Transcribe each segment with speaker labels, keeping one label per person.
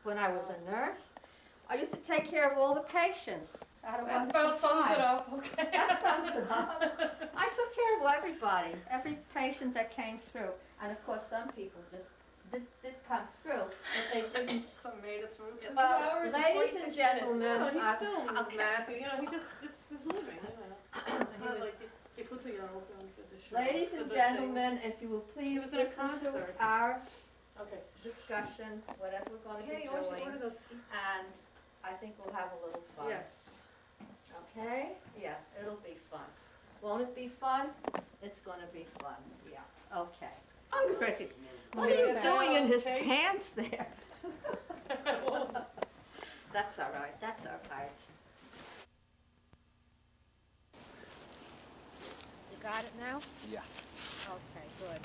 Speaker 1: when I was a nurse. I used to take care of all the patients. I had a
Speaker 2: That
Speaker 1: wonderful
Speaker 2: about sums it
Speaker 1: time.
Speaker 2: up, okay.
Speaker 1: That sums it up. I took care of everybody, every patient that came through. And of course, some people just did come through, but they didn't.
Speaker 2: Some made it through. 2
Speaker 1: Well,
Speaker 2: hours and
Speaker 1: ladies
Speaker 2: 46
Speaker 1: and gentlemen,
Speaker 2: minutes. No, he's still
Speaker 1: okay.
Speaker 2: Matthew. You know, it's his living. You know. Not like he puts a yoke on for the show.
Speaker 1: Ladies and gentlemen, if you will please
Speaker 2: was in a
Speaker 1: listen
Speaker 2: concert.
Speaker 1: to our
Speaker 2: Okay.
Speaker 1: discussion, whatever we're going to be
Speaker 2: Hey, why don't you order
Speaker 1: doing,
Speaker 2: those pieces?
Speaker 1: and I think we'll have a little fun.
Speaker 2: Yes.
Speaker 1: Okay? Yeah, it'll be fun. Won't it be fun? It's going to be fun. Yeah. Okay. Hungry. What are you doing in his pants there? That's all right. That's all right. You got it now?
Speaker 3: Yeah.
Speaker 1: Okay, good.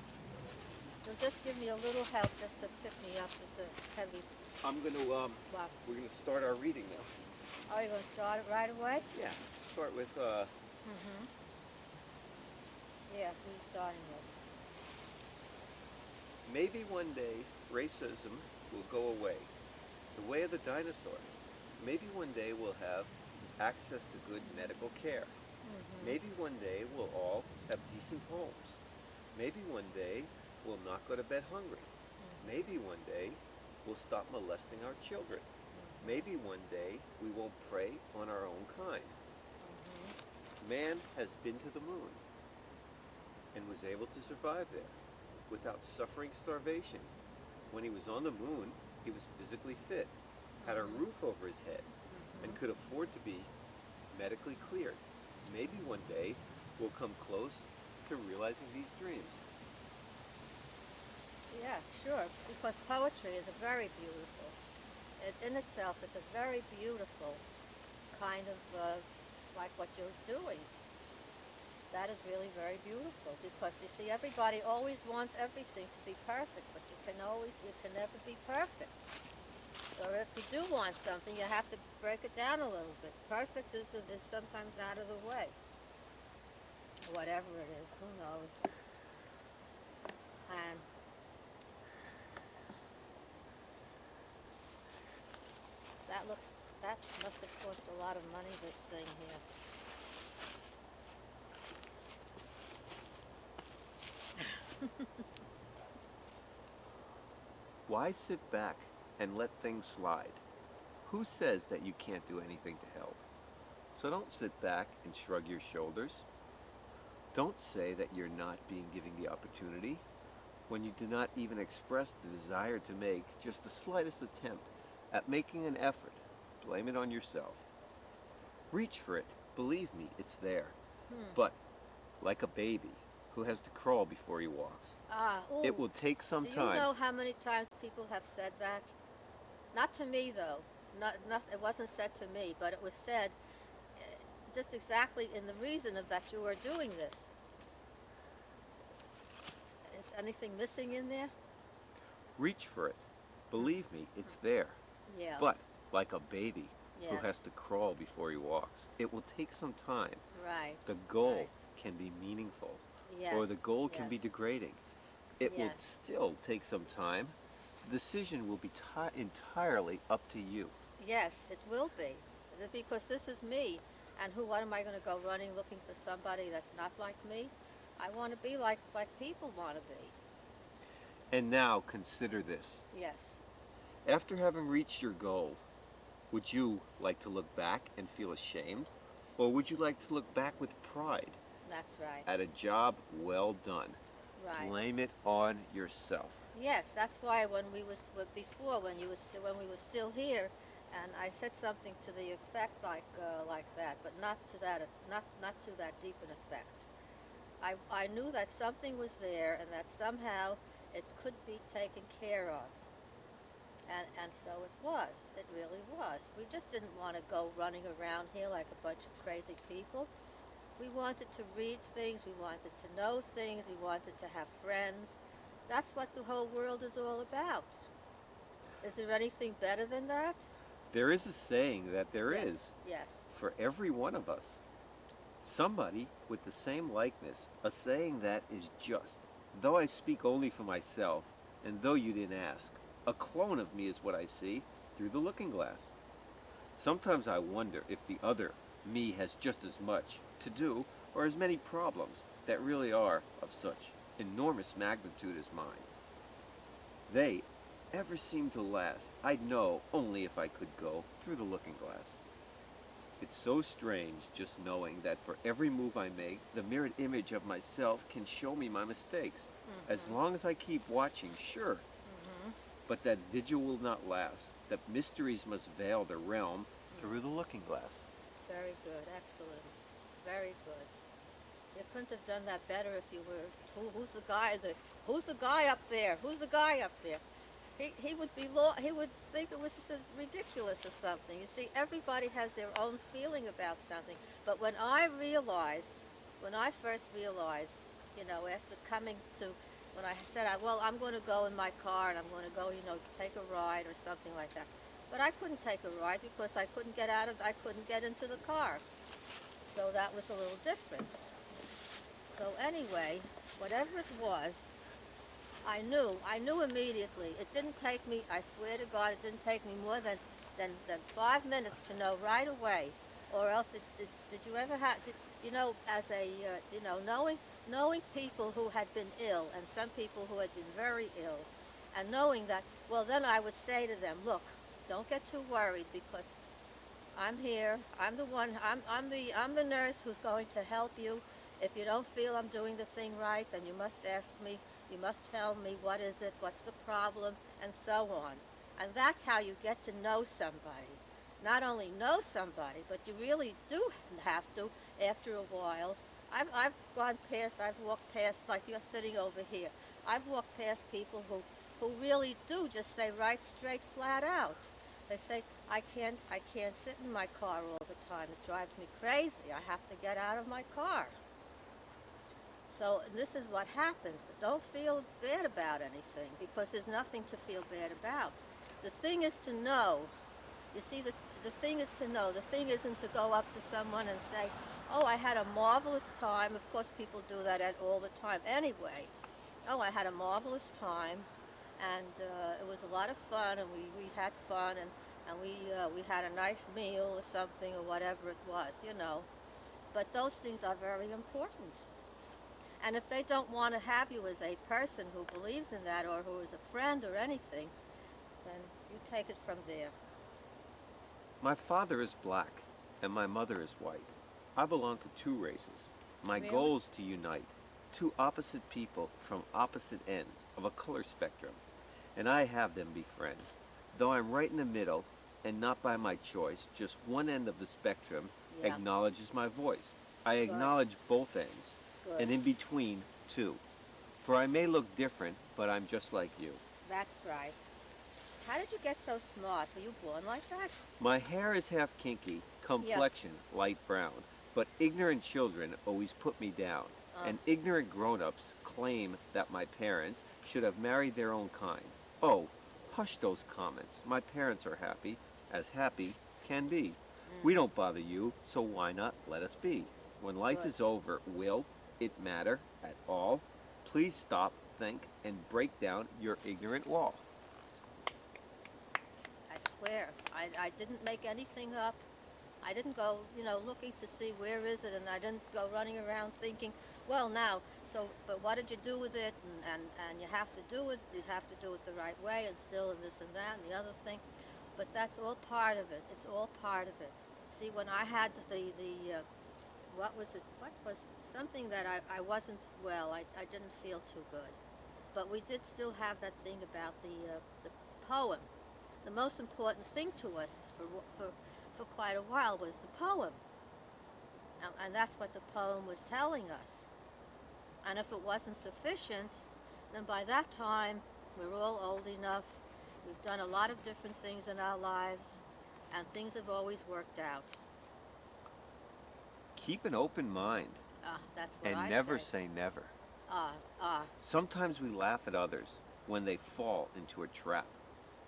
Speaker 1: You'll just give me a little help just to pick me up. It's a heavy.
Speaker 3: I'm gonna
Speaker 1: Wow.
Speaker 3: we're gonna start our reading now.
Speaker 1: Oh, you're going to start it right away?
Speaker 3: Yeah. Start with
Speaker 1: Mm-hmm. Yeah, who's starting it?
Speaker 3: maybe one day racism will go away. The way of the dinosaur. Maybe one day we'll have access to good medical care.
Speaker 1: Mm-hmm.
Speaker 3: Maybe one day we'll all have decent homes. Maybe one day we'll not go to bed hungry. Maybe one day we'll stop molesting our children. Maybe one day we won't prey on our own kind. Man has been to the moon and was able to survive there without suffering starvation. When he was on the moon, he was physically fit, had a roof over his head, and could afford to be medically cleared. Maybe one day we'll come close to realizing these dreams.
Speaker 1: Yeah, sure, because poetry is a very beautiful. In itself, it's a very beautiful kind of like what you're doing. That is really very beautiful because you see, everybody always wants everything to be perfect, but you can never be perfect. So if you do want something, you have to break it down a little bit. Perfect is sometimes out of the way. Whatever it is, who knows? And that must have cost a lot of money, this thing here.
Speaker 3: Why sit back and let things slide? Who says that you can't do anything to help? So don't sit back and shrug your shoulders. Don't say that you're not being given the opportunity when you do not even express the desire to make just the slightest attempt at making an effort. Blame it on yourself. Reach for it. Believe me, it's there. But like a baby who has to crawl before he walks, it will take some time.
Speaker 1: Do you know how many times people have said that? Not to me, though. It wasn't said to me, but it was said just exactly in the reason of that you are doing this. Is anything missing in there?
Speaker 3: Reach for it. Believe me, it's there.
Speaker 1: Yeah.
Speaker 3: But like a baby who
Speaker 1: Yes.
Speaker 3: has to crawl before he walks, it will take some time.
Speaker 1: Right.
Speaker 3: The goal
Speaker 1: Right.
Speaker 3: can be meaningful,
Speaker 1: Yes.
Speaker 3: or the goal can be
Speaker 1: Yes.
Speaker 3: degrading. It will
Speaker 1: Yes.
Speaker 3: still take some time. The decision will be entirely up to you.
Speaker 1: Yes, it will be. Because this is me. And what am I going to go running looking for somebody that's not like me? I want to be like people want to be.
Speaker 3: And now consider this.
Speaker 1: Yes.
Speaker 3: After having reached your goal, would you like to look back and feel ashamed? Or would you like to look back with pride
Speaker 1: That's right.
Speaker 3: at a job well done?
Speaker 1: Right.
Speaker 3: Blame it on yourself.
Speaker 1: Yes, that's why when we were still here, and I said something to the effect like that, but not to that deep an effect. I knew that something was there and that somehow it could be taken care of. And so it was. It really was. We just didn't want to go running around here like a bunch of crazy people. We wanted to read things, we wanted to know things, we wanted to have friends. That's what the whole world is all about. Is there anything better than that?
Speaker 3: There is a saying that there is
Speaker 1: Yes.
Speaker 3: for every one of us. Somebody with the same likeness, a saying that is just. Though I speak only for myself, and though you didn't ask, a clone of me is what I see, through the looking glass. Sometimes I wonder if the other me has just as much to do or as many problems that really are of such enormous magnitude as mine. They ever seem to last, I'd know only if I could go through the looking glass. It's so strange just knowing that for every move I make, the mirrored image of myself can show me my mistakes. As long as I keep watching, sure. But that vigil will not last. That mysteries must veil the realm through the looking glass.
Speaker 1: Very good. Excellent. Very good. You couldn't have done that better if you were. Who's the guy? Who's the guy up there? Who's the guy up there? He would be he would think it was ridiculous or something. You see, everybody has their own feeling about something. But when I first realized, after coming to, when I said, well, I'm going to go in my car and I'm going to go, take a ride or something like that. But I couldn't take a ride because I couldn't get into the car. So that was a little different. So anyway, whatever it was, I knew immediately. It didn't take me, I swear to God, it didn't take me more than 5 minutes to know right away. Or else, did you ever have, as a, knowing people who had been ill and some people who had been very ill, and knowing that, well, then I would say to them, look, don't get too worried because I'm here. I'm the one. I'm the nurse who's going to help you. If you don't feel I'm doing the thing right, then you must ask me. You must tell me what is it, what's the problem, and so on. And that's how you get to know somebody. Not only know somebody, but you really do have to after a while. I've walked past, like you're sitting over here. I've walked past people who really do just say right straight flat out. They say, I can't sit in my car all the time. It drives me crazy. I have to get out of my car. So this is what happens. But don't feel bad about anything because there's nothing to feel bad about. The thing is to know. You see, the thing is to know. The thing isn't to go up to someone and say, oh, I had a marvelous time. Of course, people do that all the time anyway. Oh, I had a marvelous time, and it was a lot of fun, and we had fun, and we had a nice meal or something or whatever it was. But those things are very important. And if they don't want to have you as a person who believes in that or who is a friend or anything, then you take it from there.
Speaker 3: My father is black, and my mother is white. I belong to two races. My
Speaker 1: Really?
Speaker 3: goal is to unite two opposite people from opposite ends of a color spectrum, and I have them be friends. Though I'm right in the middle, and not by my choice, just one end of the spectrum
Speaker 1: Yeah.
Speaker 3: acknowledges my voice. I
Speaker 1: Good.
Speaker 3: acknowledge both ends,
Speaker 1: Good.
Speaker 3: and in between, too. For I may look different, but I'm just like you.
Speaker 1: That's right. How did you get so smart? Were you born like that?
Speaker 3: My hair is half kinky, complexion light brown, but ignorant children always put me down, and ignorant grown-ups claim that my parents should have married their own kind. Oh, hush those comments. My parents are happy, as happy can be. We don't bother you, so why not let us be? When life
Speaker 1: Good.
Speaker 3: is over, will it matter at all? Please stop, think, and break down your ignorant wall.
Speaker 1: I swear. I didn't make anything up. I didn't go, looking to see where is it, and I didn't go running around thinking, well, now, but what did you do with it? And you have to do it. You have to do it the right way, and still, and this and that, and the other thing. But that's all part of it. It's all part of it. See, when I had what was it? What was something that I wasn't well. I didn't feel too good. But we did still have that thing about the poem. The most important thing to us for quite a while was the poem. And that's what the poem was telling us. And if it wasn't sufficient, then by that time, we're all old enough. We've done a lot of different things in our lives, and things have always worked out.
Speaker 3: Keep an open mind,
Speaker 1: That's what
Speaker 3: and
Speaker 1: I
Speaker 3: never
Speaker 1: say.
Speaker 3: say never.
Speaker 1: Ah, ah.
Speaker 3: Sometimes we laugh at others when they fall into a trap,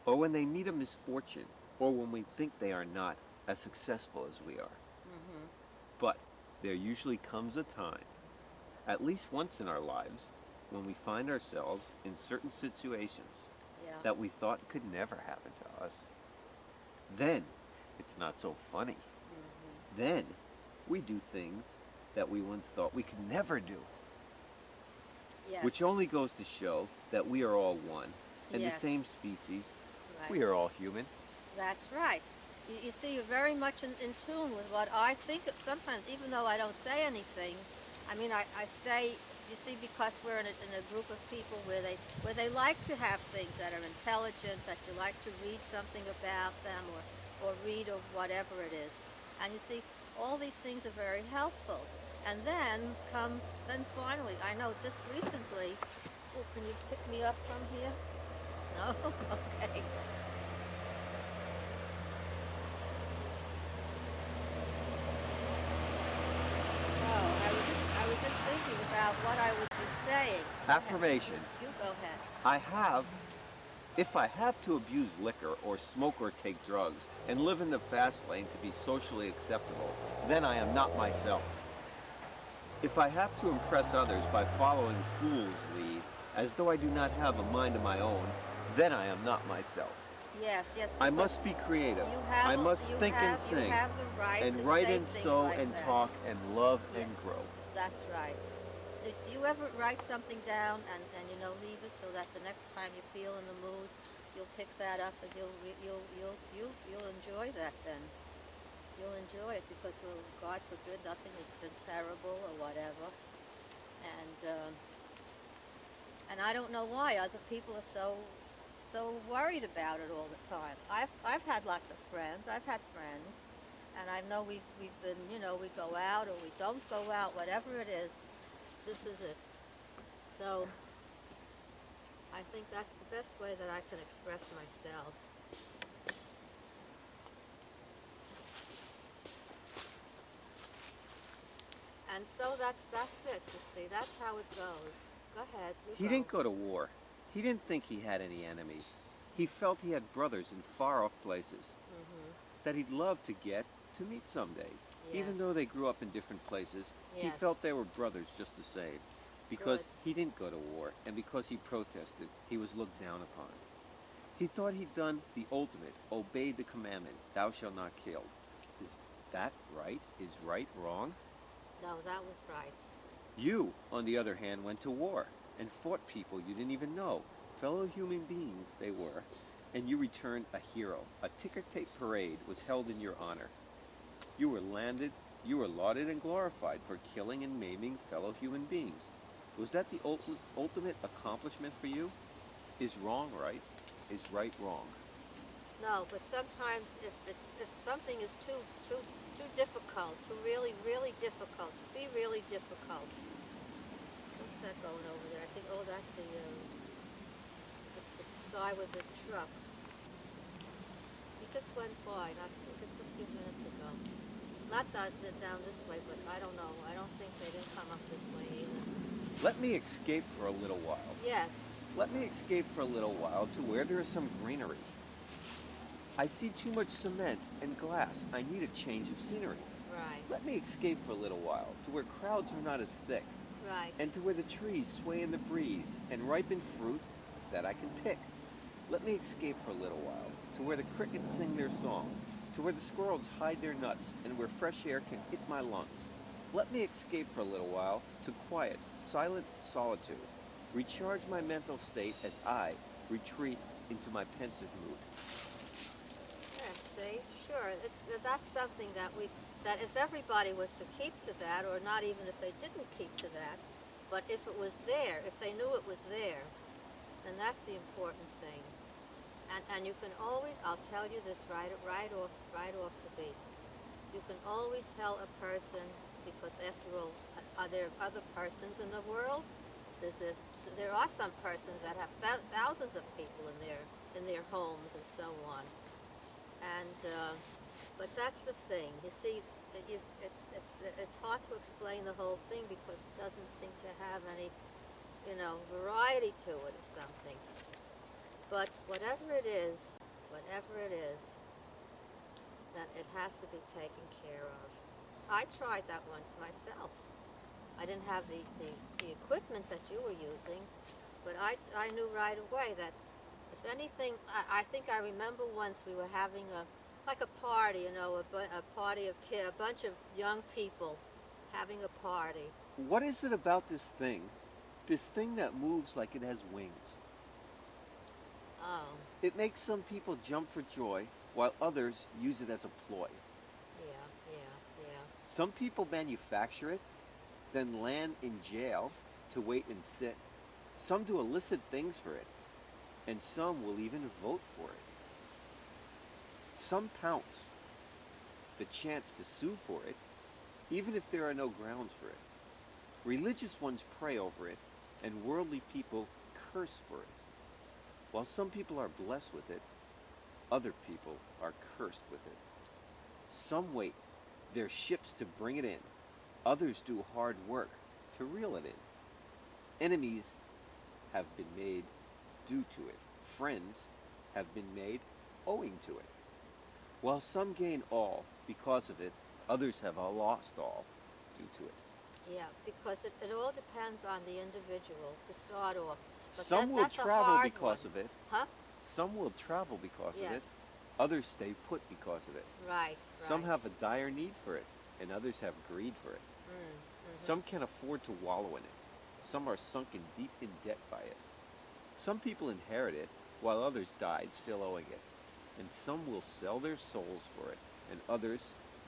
Speaker 3: or when they meet a misfortune, or when we think they are not as successful as we are.
Speaker 1: Mm-hmm.
Speaker 3: But there usually comes a time, at least once in our lives, when we find ourselves in certain situations
Speaker 1: Yeah.
Speaker 3: that we thought could never happen to us. Then it's not so funny.
Speaker 1: Mhm.
Speaker 3: Then we do things that we once thought we could never do.
Speaker 1: Yes.
Speaker 3: Which only goes to show that we are all one, and the
Speaker 1: Yes.
Speaker 3: same species.
Speaker 1: Right.
Speaker 3: We are all human.
Speaker 1: That's right. You see, you're very much in tune with what I think. Sometimes, even though I don't say anything, I mean, I stay. You see, because we're in a group of people where they like to have things that are intelligent, that you like to read something about them, or read or whatever it is. And you see, all these things are very helpful. And then finally, I know just recently. Oh, can you pick me up from here? No. Okay. Oh, I was just thinking about what I would be saying. Go ahead.
Speaker 3: Affirmation.
Speaker 1: You go ahead.
Speaker 3: I have, if I have to abuse liquor or smoke or take drugs and live in the fast lane to be socially acceptable, then I am not myself. If I have to impress others by following fools' lead, as though I do not have a mind of my own, then I am not myself.
Speaker 1: Yes, yes.
Speaker 3: I
Speaker 1: Because
Speaker 3: must be creative.
Speaker 1: you have
Speaker 3: I must
Speaker 1: you
Speaker 3: think and
Speaker 1: you
Speaker 3: sing,
Speaker 1: have the right
Speaker 3: and
Speaker 1: to
Speaker 3: write
Speaker 1: say
Speaker 3: and
Speaker 1: things
Speaker 3: sew
Speaker 1: like
Speaker 3: and
Speaker 1: that.
Speaker 3: talk and love
Speaker 1: Yes,
Speaker 3: and grow.
Speaker 1: that's right. Do you ever write something down and leave it so that the next time you feel in the mood, you'll pick that up and you'll enjoy that then. You'll enjoy it because, well, God forbid, nothing has been terrible or whatever. And I don't know why other people are so worried about it all the time. I've had lots of friends. I've had friends, and I know we've been, we go out or we don't go out, whatever it is. This is it. So I think that's the best way that I can express myself. And so that's it. You see, that's how it goes. Go ahead, you
Speaker 3: He
Speaker 1: go.
Speaker 3: didn't go to war. He didn't think he had any enemies. He felt he had brothers in far off places
Speaker 1: Mhm.
Speaker 3: that he'd love to get to meet someday.
Speaker 1: Yes.
Speaker 3: Even though they grew up in different places, he
Speaker 1: Yes.
Speaker 3: felt they were brothers just the same. Because
Speaker 1: Good.
Speaker 3: he didn't go to war, and because he protested, he was looked down upon. He thought he'd done the ultimate, obeyed the commandment, thou shalt not kill. Is that right? Is right wrong?
Speaker 1: No, that was right.
Speaker 3: You, on the other hand, went to war and fought people you didn't even know. Fellow human beings they were, and you returned a hero. A ticker-tape parade was held in your honor. You were landed, you were lauded and glorified for killing and maiming fellow human beings. Was that the ultimate accomplishment for you? Is wrong right? Is right wrong?
Speaker 1: No, but sometimes if something is too difficult, too really difficult, to be really difficult. What's that going over there? I think, oh, that's the guy with his truck. He just went by, not just a few minutes ago. Not down this way, but I don't know. I don't think they didn't come up this way either.
Speaker 3: Let me escape for a little while.
Speaker 1: Yes.
Speaker 3: Let me escape for a little while to where there is some greenery. I see too much cement and glass. I need a change of scenery.
Speaker 1: Right.
Speaker 3: Let me escape for a little while to where crowds are not as thick,
Speaker 1: Right.
Speaker 3: and to where the trees sway in the breeze and ripen fruit that I can pick. Let me escape for a little while to where the crickets sing their songs, to where the squirrels hide their nuts, and where fresh air can hit my lungs. Let me escape for a little while to quiet, silent solitude. Recharge my mental state as I retreat into my pensive mood.
Speaker 1: Yeah, see, sure. That's something that if everybody was to keep to that, or not even if they didn't keep to that, but if it was there, if they knew it was there, then that's the important thing. And you can always, I'll tell you this right off the beat. You can always tell a person, because after all, are there other persons in the world? There are some persons that have thousands of people in their homes and so on. And but that's the thing. You see, it's hard to explain the whole thing because it doesn't seem to have any, variety to it or something. But whatever it is, that it has to be taken care of. I tried that once myself. I didn't have the equipment that you were using, but I knew right away that if anything, I think I remember once we were having like a party, you know, a party of kids, a bunch of young people having a party.
Speaker 3: What is it about this thing? This thing that moves like it has wings.
Speaker 1: Oh,
Speaker 3: It makes some people jump for joy, while others use it as a ploy.
Speaker 1: yeah, yeah, yeah.
Speaker 3: Some people manufacture it, then land in jail to wait and sit. Some do illicit things for it, and some will even vote for it. Some pounce the chance to sue for it, even if there are no grounds for it. Religious ones pray over it, and worldly people curse for it. While some people are blessed with it, other people are cursed with it. Some wait their ships to bring it in, others do hard work to reel it in. Enemies have been made due to it, friends have been made owing to it. While some gain all because of it, others have lost all due to it.
Speaker 1: Yeah, because it all depends on the individual to start off. But
Speaker 3: Some will
Speaker 1: that's a
Speaker 3: travel
Speaker 1: hard one.
Speaker 3: because of it.
Speaker 1: Huh?
Speaker 3: Some will travel because of
Speaker 1: Yes.
Speaker 3: it. Others stay put because of it.
Speaker 1: Right,
Speaker 3: Some
Speaker 1: right.
Speaker 3: have a dire need for it, and others have greed for it.
Speaker 1: Mm-hmm.
Speaker 3: Some can afford to wallow in it. Some are sunken deep in debt by it. Some people inherit it, while others died still owing it. And some will sell their souls for it, and others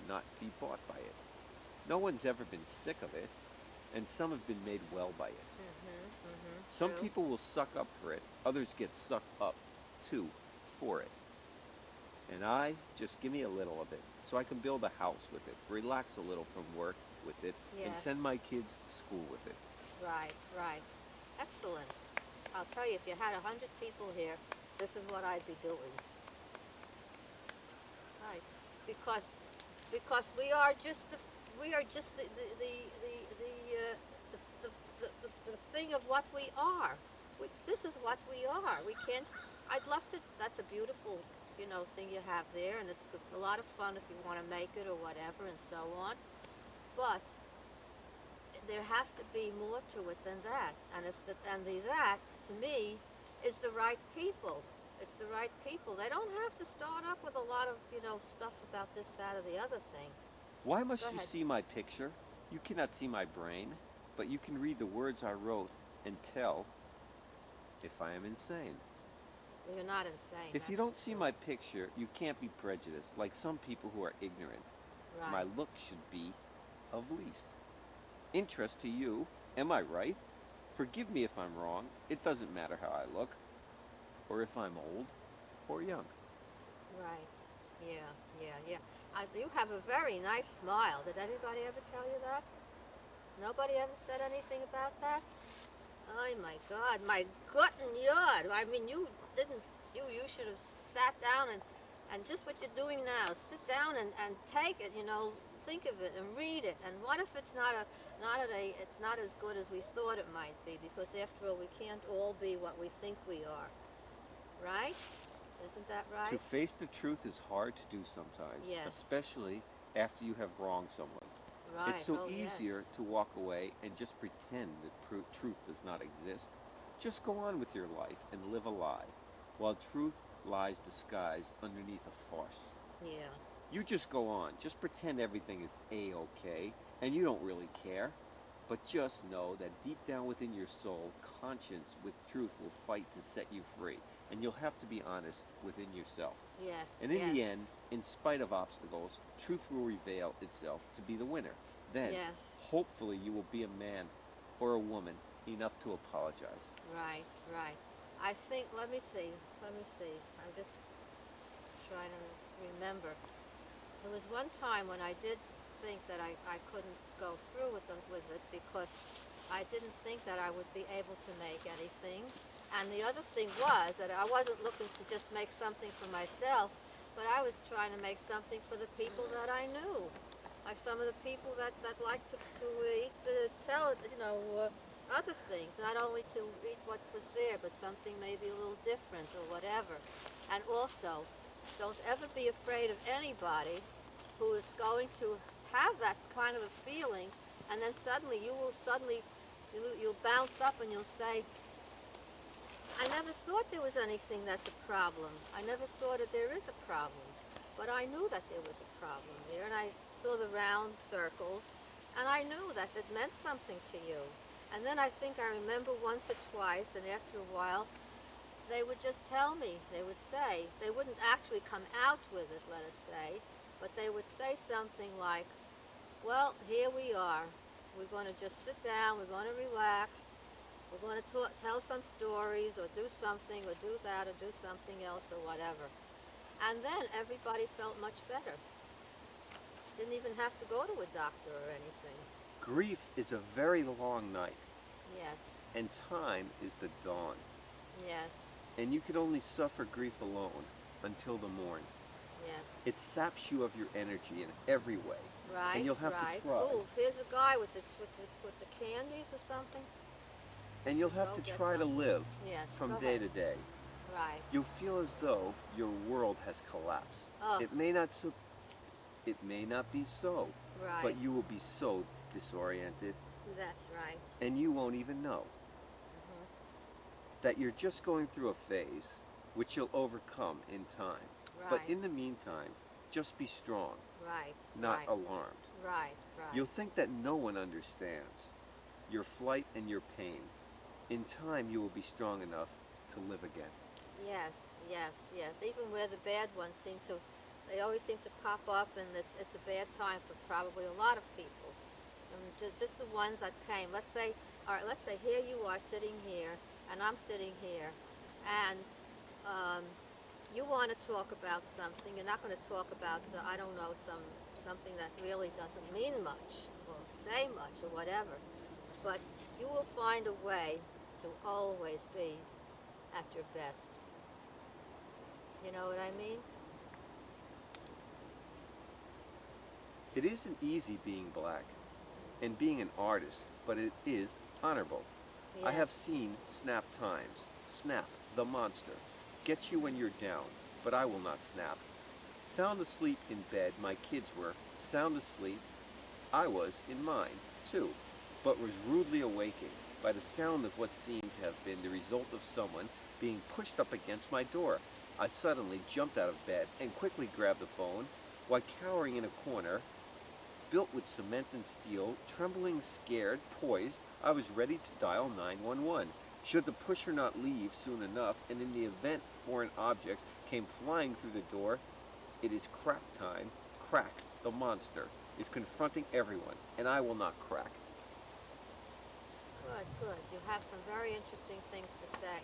Speaker 3: not be bought by it. No one's ever been sick of it, and some have been made well by it.
Speaker 1: Mm-hmm. Mm-hmm.
Speaker 3: Some
Speaker 1: True.
Speaker 3: people will suck up for it, others get sucked up too for it. And I just give me a little of it so I can build a house with it, relax a little from work with it, and
Speaker 1: Yes.
Speaker 3: send my kids to school with it.
Speaker 1: Right, right. Excellent. I'll tell you, if you had 100 people here, this is what I'd be doing. Right. Because we are just the thing of what we are. This is what we are. We can't. I'd love to. That's a beautiful, thing you have there, and it's a lot of fun if you want to make it or whatever, and so on. But there has to be more to it than that, and that to me is the right people. It's the right people. They don't have to start up with a lot of stuff about this, that, or the other thing.
Speaker 3: Why
Speaker 1: Go
Speaker 3: must you
Speaker 1: ahead.
Speaker 3: see my picture? You cannot see my brain, but you can read the words I wrote and tell if I am insane.
Speaker 1: Well, you're not insane.
Speaker 3: If you
Speaker 1: That's
Speaker 3: don't
Speaker 1: for
Speaker 3: see
Speaker 1: sure.
Speaker 3: my picture, you can't be prejudiced, like some people who are ignorant. My
Speaker 1: Right.
Speaker 3: look should be of least interest to you. Am I right? Forgive me if I'm wrong. It doesn't matter how I look, or if I'm old or young.
Speaker 1: Right. Yeah. Yeah. Yeah. You have a very nice smile. Did anybody ever tell you that? Nobody ever said anything about that? Oh my God, my gut and yard. I mean, you didn't. You should have sat down and just what you're doing now. Sit down and take it. Think of it and read it. And what if it's it's not as good as we thought it might be? Because after all, we can't all be what we think we are, right? Isn't that
Speaker 3: To
Speaker 1: right?
Speaker 3: face the truth is hard to do sometimes,
Speaker 1: Yes.
Speaker 3: especially after you have wronged someone. It's
Speaker 1: Right.
Speaker 3: so
Speaker 1: Oh yes.
Speaker 3: easier to walk away and just pretend that truth does not exist. Just go on with your life and live a lie, while truth lies disguised underneath a farce.
Speaker 1: Yeah.
Speaker 3: You just go on, just pretend everything is a-okay, and you don't really care. But just know that deep down within your soul, conscience with truth will fight to set you free, and you'll have to be honest within yourself.
Speaker 1: Yes.
Speaker 3: And in
Speaker 1: Yes.
Speaker 3: the end, in spite of obstacles, truth will reveal itself to be the winner. Then,
Speaker 1: Yes.
Speaker 3: hopefully, you will be a man or a woman enough to apologize.
Speaker 1: Right, right. I think, let me see, let me see. I'm just trying to remember. There was one time when I did think that I couldn't go through with it because I didn't think that I would be able to make anything. And the other thing was that I wasn't looking to just make something for myself, but I was trying to make something for the people that I knew. Like some of the people that like to eat, other things, not only to eat what was there, but something maybe a little different or whatever. And also, don't ever be afraid of anybody who is going to have that kind of a feeling, and then suddenly you'll bounce up and you'll say, I never thought there was anything that's a problem. I never thought that there is a problem. But I knew that there was a problem there, and I saw the round circles, and I knew that it meant something to you. And then I think I remember once or twice, and after a while, they would just tell me. They would say, they wouldn't actually come out with it, let us say, but they would say something like, well, here we are. We're going to just sit down, we're going to relax, we're going to tell some stories, or do something, or do that, or do something else, or whatever. And then everybody felt much better. Didn't even have to go to a doctor or anything.
Speaker 3: Grief is a very long night,
Speaker 1: Yes,
Speaker 3: and time is the dawn.
Speaker 1: yes,
Speaker 3: And you can only suffer grief alone until the morn.
Speaker 1: yes.
Speaker 3: It saps you of your energy in every way.
Speaker 1: Right,
Speaker 3: And you'll have
Speaker 1: right.
Speaker 3: to try.
Speaker 1: Ooh, here's a guy with the candies or something.
Speaker 3: And you'll have
Speaker 1: Go
Speaker 3: to
Speaker 1: get
Speaker 3: try to
Speaker 1: something.
Speaker 3: live
Speaker 1: Yes,
Speaker 3: from
Speaker 1: go
Speaker 3: day
Speaker 1: ahead.
Speaker 3: to day.
Speaker 1: Right.
Speaker 3: You'll feel as though your world has collapsed.
Speaker 1: Oh,
Speaker 3: It may not so it may not be so,
Speaker 1: right.
Speaker 3: but you will be so disoriented
Speaker 1: That's right.
Speaker 3: and you won't even know
Speaker 1: Hmm.
Speaker 3: that you're just going through a phase which you'll overcome in time.
Speaker 1: Right.
Speaker 3: But in the meantime, just be strong,
Speaker 1: Right.
Speaker 3: not
Speaker 1: right.
Speaker 3: alarmed.
Speaker 1: Right. Right.
Speaker 3: You'll think that no one understands your flight and your pain. In time, you will be strong enough to live again.
Speaker 1: Yes. Yes. Yes. Even where the bad ones they always seem to pop up, and it's a bad time for probably a lot of people. Just the ones that came. Let's say, all right. Let's say here you are sitting here, and I'm sitting here, and um, you want to talk about something. You're not going to talk about I don't know, something that really doesn't mean much or say much or whatever. But you will find a way to always be at your best. You know what I mean?
Speaker 3: It isn't easy being black and being an artist, but it is honorable. I
Speaker 1: Yes.
Speaker 3: have seen snap times. Snap, the monster. Get you when you're down, but I will not snap. Sound asleep in bed, my kids were. Sound asleep, I was in mine, too, but was rudely awakened by the sound of what seemed to have been the result of someone being pushed up against my door. I suddenly jumped out of bed and quickly grabbed the phone, while cowering in a corner, built with cement and steel, trembling, scared, poised, I was ready to dial 911. Should the pusher not leave soon enough, and in the event foreign objects came flying through the door, it is crack time. Crack, the monster, is confronting everyone, and I will not crack.
Speaker 1: Good, good. You have some very interesting things to say.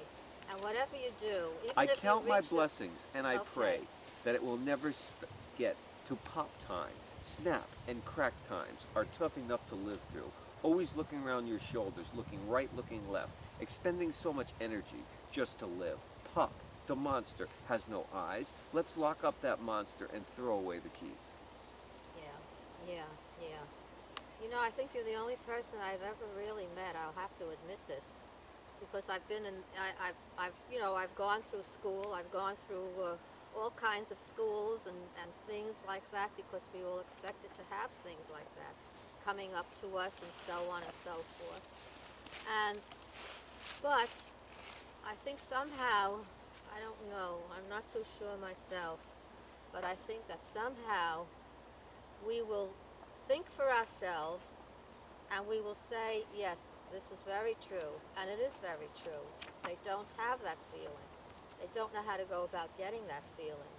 Speaker 1: And whatever you do, even
Speaker 3: I
Speaker 1: if
Speaker 3: count
Speaker 1: you
Speaker 3: my
Speaker 1: reach
Speaker 3: blessings, and I
Speaker 1: Okay.
Speaker 3: pray that it will never get to pop time. Snap and crack times are tough enough to live through. Always looking around your shoulders, looking right, looking left, expending so much energy just to live. Pop, the monster, has no eyes. Let's lock up that monster and throw away the keys.
Speaker 1: Yeah, yeah, yeah. You know, I think you're the only person I've ever really met. I'll have to admit this, because I've been in, I've gone through school. I've gone through all kinds of schools and things like that, because we all expected to have things like that coming up to us, and so on and so forth. And but I think somehow, I don't know. I'm not too sure myself, but I think that somehow we will think for ourselves, and we will say, yes, this is very true, and it is very true. They don't have that feeling. They don't know how to go about getting that feeling.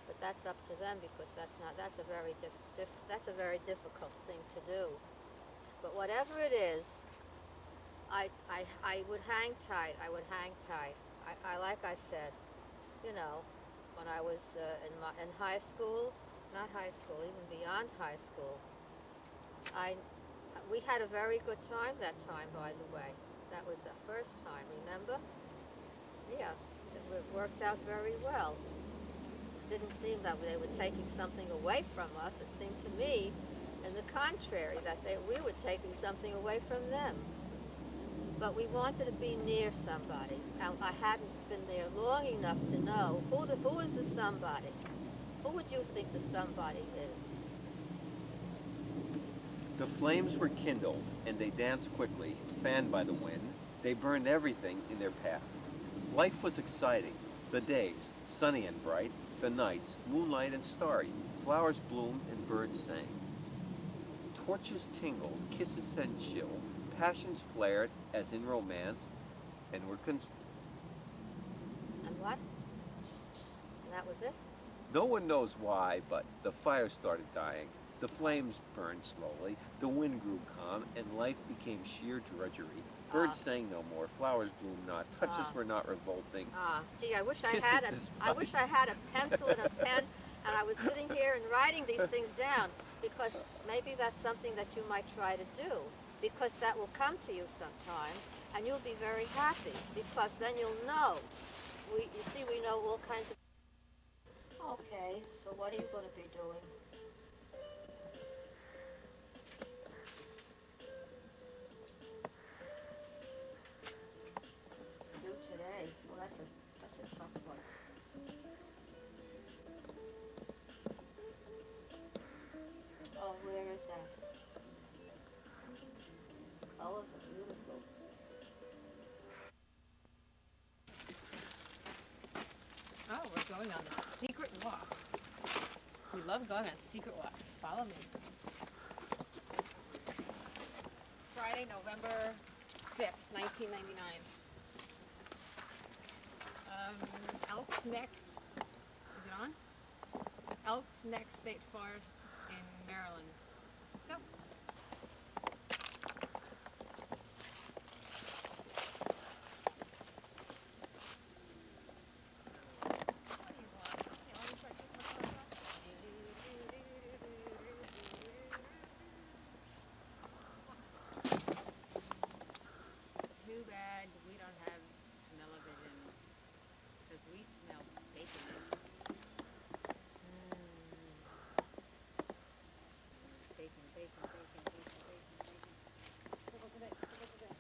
Speaker 1: But that's up to them, because that's a very that's a very difficult thing to do. But whatever it is, I would hang tight. I would hang tight. Like I said, you know, when I was in high school, not high school, even beyond high school, I we had a very good time that time, by the way. That was the first time, remember? Yeah, it worked out very well. It didn't seem that they were taking something away from us. It seemed to me, in the contrary, that we were taking something away from them. But we wanted to be near somebody. I hadn't been there long enough to know who is the somebody. Who would you think the somebody is?
Speaker 3: The flames were kindled, and they danced quickly, fanned by the wind. They burned everything in their path. Life was exciting. The days, sunny and bright, The nights, moonlight and starry, flowers bloomed and birds sang. Torches tingled, kisses sent chill, passions flared as in romance, and were
Speaker 1: And what? And that was it?
Speaker 3: no one knows why, but the fire started dying. The flames burned slowly, the wind grew calm, and life became sheer drudgery. Birds sang no more, flowers bloomed not, touches were not revolting.
Speaker 1: Gee, I wish
Speaker 3: Kisses
Speaker 1: I wish I had a pencil and a pen, and I was sitting here and writing these things down, because maybe that's something that you might try to do, because that will come to you sometime, and you'll be very happy, because then you'll know. You see, we know all kinds of. Okay, so what are you going to be doing? Do today? Well, that's a tough one. Oh, where is that? Colors are beautiful.
Speaker 4: Oh, we're going on a secret walk. We love going on secret walks. Follow me. Friday, November 5th, 1999. Elks Neck, is it on? Elks Neck State Forest in Maryland. Let's go. Too bad we don't have smell-o-vision, because we smell bacon. Bacon, bacon, bacon, bacon, bacon, bacon. Look at this, look at this.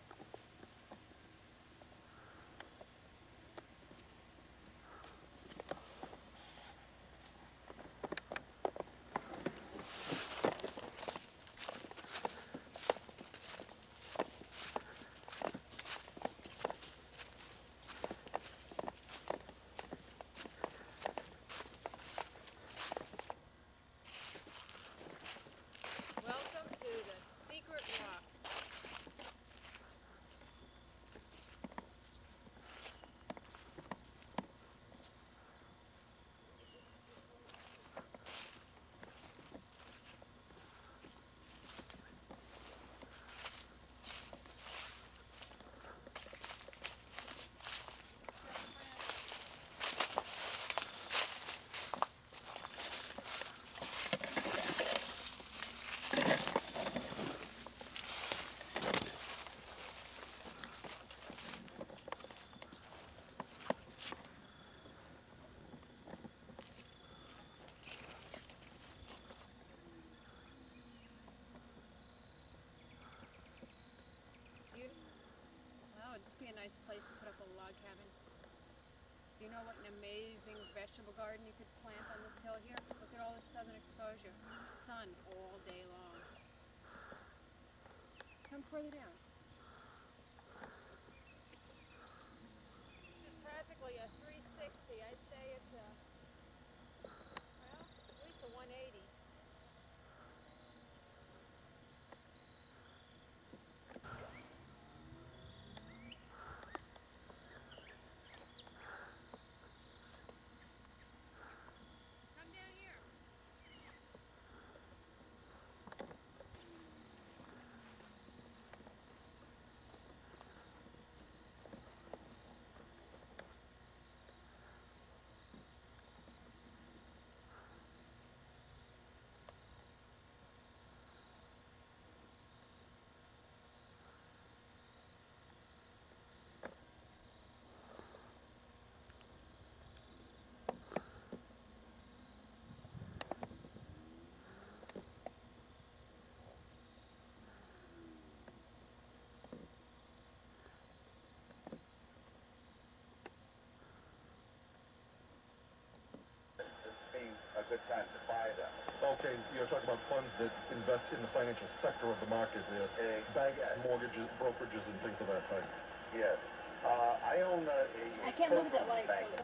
Speaker 4: Welcome to the secret walk. Beautiful. Well, it'd just be a nice place to put up a log cabin. Do you know what an amazing vegetable garden you could plant on this hill here? Look at all the southern exposure. Sun all day long. Come further down. This is practically a 360. I'd say it's a, well, at least a 180. Come down here.
Speaker 5: A good time to buy them. Okay, you're talking about funds that invest in the financial sector of the market, banks,
Speaker 3: Yes.
Speaker 5: mortgages, brokerages, and things of that type.
Speaker 3: Yes. I own a
Speaker 4: I can't look at that light,
Speaker 3: bank.
Speaker 4: so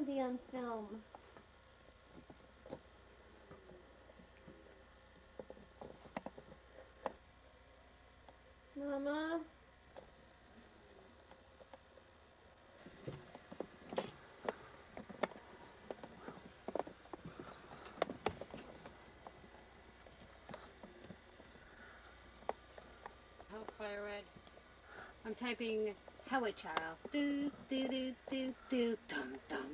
Speaker 6: be on film. Mama?
Speaker 4: Hellfire Red. I'm typing Howard Child. Do do do do do dum dum.